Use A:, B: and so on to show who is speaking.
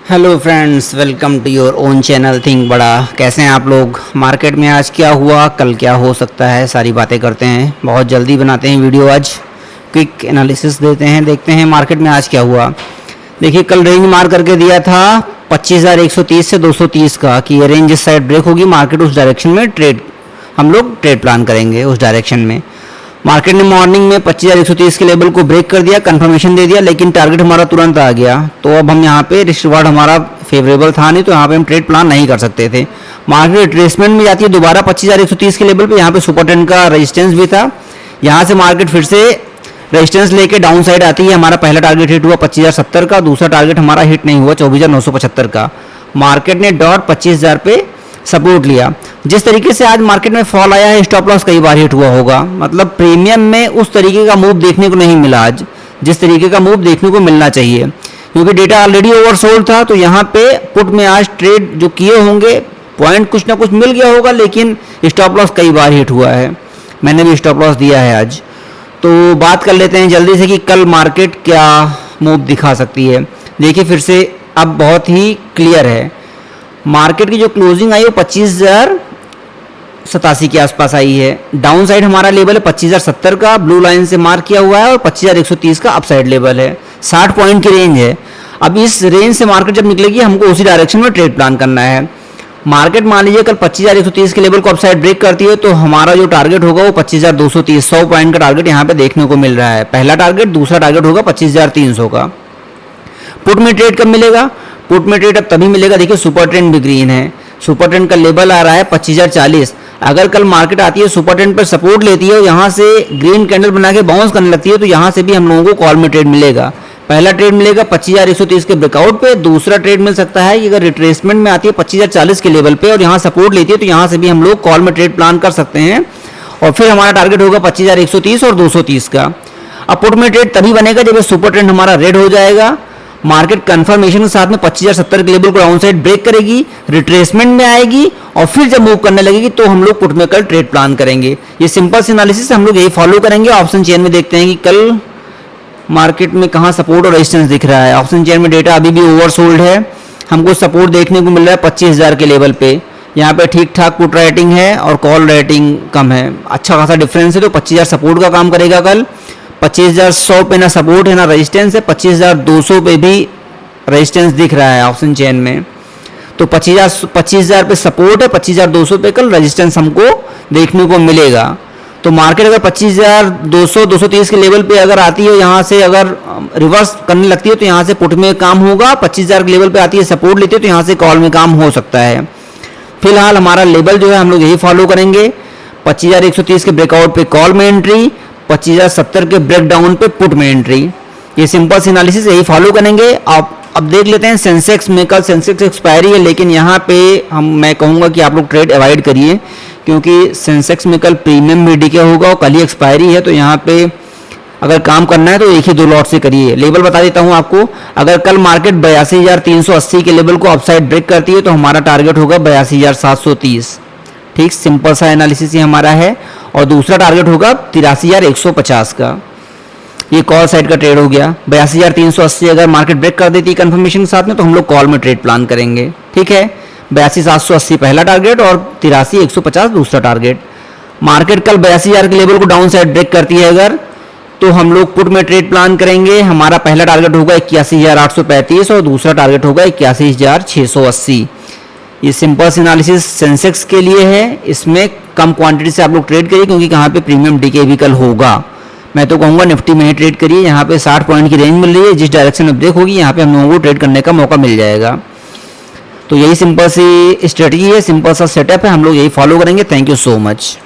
A: Hello friends, welcome to your own channel think बड़ा। कैसे हैं आप लोग? मार्केट में आज क्या हुआ, कल क्या हो सकता है, सारी बातें करते हैं। बहुत जल्दी बनाते हैं वीडियो, आज क्विक एनालिसिस देते हैं, देखते हैं मार्केट में आज क्या हुआ। देखिए, कल रेंज मार करके दिया था 25,130 से 230 का कि ये रेंज इस साइड ब्रेक होगी, मार्केट उस डायरेक्शन में हम लोग ट्रेड प्लान करेंगे उस डायरेक्शन में। मार्केट ने मॉर्निंग में 25,130 के लेवल को ब्रेक कर दिया, कंफर्मेशन दे दिया, लेकिन टारगेट हमारा तुरंत आ गया। तो अब हम यहाँ पे रिस्क रिवार्ड हमारा फेवरेबल था नहीं, तो यहाँ पे हम ट्रेड प्लान नहीं कर सकते थे। मार्केट रिट्रेसमेंट में जाती है दोबारा 25,130 के लेवल पे। यहाँ पे सुपर ट्रेंड का रेजिस्टेंस भी था, यहाँ से मार्केट फिर से रेजिस्टेंस लेके डाउन साइड आती है। हमारा पहला टारगेट हिट हुआ 25,070 का, दूसरा टारगेट हमारा हिट नहीं हुआ 24,975 का। मार्केट ने डॉट 25,000 पे सपोर्ट लिया। जिस तरीके से आज मार्केट में फॉल आया है, स्टॉप लॉस कई बार हिट हुआ होगा। मतलब प्रीमियम में उस तरीके का मूव देखने को नहीं मिला आज, जिस तरीके का मूव देखने को मिलना चाहिए, क्योंकि डेटा ऑलरेडी ओवरसोल्ड था। तो यहाँ पे पुट में आज ट्रेड जो किए होंगे, पॉइंट कुछ ना कुछ मिल गया होगा, लेकिन स्टॉप लॉस कई बार हिट हुआ है। मैंने भी स्टॉप लॉस दिया है आज। तो बात कर लेते हैं जल्दी से कि कल मार्केट क्या मूव दिखा सकती है। देखिए, फिर से अब बहुत ही क्लियर है। मार्केट की जो क्लोजिंग आई वो 25,087 के आसपास आई है। डाउन साइड हमारा लेवल है 25,070 का, ब्लू लाइन से मार्क किया हुआ है, और 25,130 का अपसाइड लेवल है। 60 पॉइंट की रेंज है। अब इस रेंज से मार्केट जब निकलेगी, हमको उसी डायरेक्शन में ट्रेड प्लान करना है। मार्केट मान लीजिए कल 25,130 के लेवल को अपसाइड ब्रेक करती है, तो हमारा जो टारगेट होगा वो 25,230, 100 पॉइंट का टारगेट यहाँ पे देखने को मिल रहा है। पहला टारगेट, दूसरा टारगेट होगा 25,300 का। पुट में ट्रेड कब मिलेगा? पुट में ट्रेड अब तभी मिलेगा। देखिए, सुपर ट्रेंड भी ग्रीन है, सुपर ट्रेंड का लेवल आ रहा है 25,040। अगर कल मार्केट आती है, सुपर ट्रेंड पर सपोर्ट लेती है और यहाँ से ग्रीन कैंडल बना के बाउंस करने लगती है, तो यहाँ से भी हम लोगों को कॉल में ट्रेड मिलेगा। पहला ट्रेड मिलेगा 25,130 के ब्रेकआउट पे, दूसरा ट्रेड मिल सकता है कि अगर रिट्रेसमेंट में आती है 25,040 के लेवल पे और यहाँ सपोर्ट लेती है, तो यहाँ से भी हम लोग कॉल में ट्रेड प्लान कर सकते हैं। और फिर हमारा टारगेट होगा 25,130 और 230 का। अब पुट में ट्रेड तभी बनेगा जब सुपर ट्रेंड हमारा रेड हो जाएगा, मार्केट कंफर्मेशन के साथ में 25,070 के लेवल को डाउन साइड ब्रेक करेगी, रिट्रेसमेंट में आएगी, और फिर जब मूव करने लगेगी तो हम लोग पुट में कल ट्रेड प्लान करेंगे। ये सिंपल सी एनालिसिस हम लोग यही फॉलो करेंगे। ऑप्शन चेन में देखते हैं कि कल मार्केट में कहाँ सपोर्ट और रेजिस्टेंस दिख रहा है। ऑप्शन चेन में डेटा अभी भी ओवरसोल्ड है, हमको सपोर्ट देखने को मिल रहा है 25,000 के लेवल पे। यहाँ पे ठीक ठाक पुट रेटिंग है और कॉल रेटिंग कम है, अच्छा खासा डिफरेंस है। तो 25,000 सपोर्ट का काम करेगा कल। 25,100 पे ना सपोर्ट है ना रेजिस्टेंस है, 25,200 पे भी रेजिस्टेंस दिख रहा है ऑप्शन चेन में। तो 25,000 पे सपोर्ट है, 25,200 पे कल रेजिस्टेंस हमको देखने को मिलेगा। तो मार्केट अगर 25,200 230 के लेवल पे अगर आती है, यहाँ से अगर रिवर्स करने लगती है, तो यहाँ से पुट में काम होगा। 25,000 के लेवल पे आती है, सपोर्ट लेती है, तो यहाँ से कॉल में काम हो सकता है। फिलहाल हमारा लेवल जो है हम लोग यही फॉलो करेंगे। 25,130 के ब्रेकआउट पे कॉल में एंट्री, 25,070 के ब्रेकडाउन पे पुट में एंट्री। ये सिंपल सी एनालिसिस यही फॉलो करेंगे। आप अब देख लेते हैं सेंसेक्स में। कल सेंसेक्स एक्सपायरी है, लेकिन यहाँ पे मैं कहूँगा कि आप लोग ट्रेड अवॉइड करिए, क्योंकि सेंसेक्स में कल प्रीमियम भी डीके होगा और कल ही एक्सपायरी है। तो यहाँ पे अगर काम करना है तो एक ही दो लॉट से करिए। लेवल बता देता हूँ आपको। अगर कल मार्केट 82,380 के लेवल को अपसाइड ब्रेक करती है, तो हमारा टारगेट होगा 82,730। ठीक, सिंपल सा एनालिसिस ही हमारा है। और दूसरा टारगेट होगा 83,150 का। ये कॉल साइड का ट्रेड हो गया। 82,380 अगर मार्केट ब्रेक कर देती है कंफर्मेशन के साथ में, तो हम लोग कॉल में ट्रेड प्लान करेंगे। ठीक है, 82,780 पहला टारगेट और 83,150 दूसरा टारगेट। मार्केट कल 82,000 के लेवल को डाउन साइड ब्रेक करती है अगर, तो हम लोग पुट में ट्रेड प्लान करेंगे। हमारा पहला टारगेट होगा 81,835 और दूसरा टारगेट होगा 81,680। ये सिंपल एनालिसिस सेंसेक्स के लिए है। इसमें कम क्वांटिटी से आप लोग ट्रेड करिए, क्योंकि कहाँ पे प्रीमियम डीके भी कल होगा। मैं तो कहूँगा निफ्टी में ही ट्रेड करिए। यहाँ पे 60 पॉइंट की रेंज मिल रही है, जिस डायरेक्शन में ब्रेक होगी यहाँ पे हम लोगों को ट्रेड करने का मौका मिल जाएगा। तो यही सिंपल सी स्ट्रेटजी है, सिंपल सा सेटअप है, हम लोग यही फॉलो करेंगे। Thank you so much.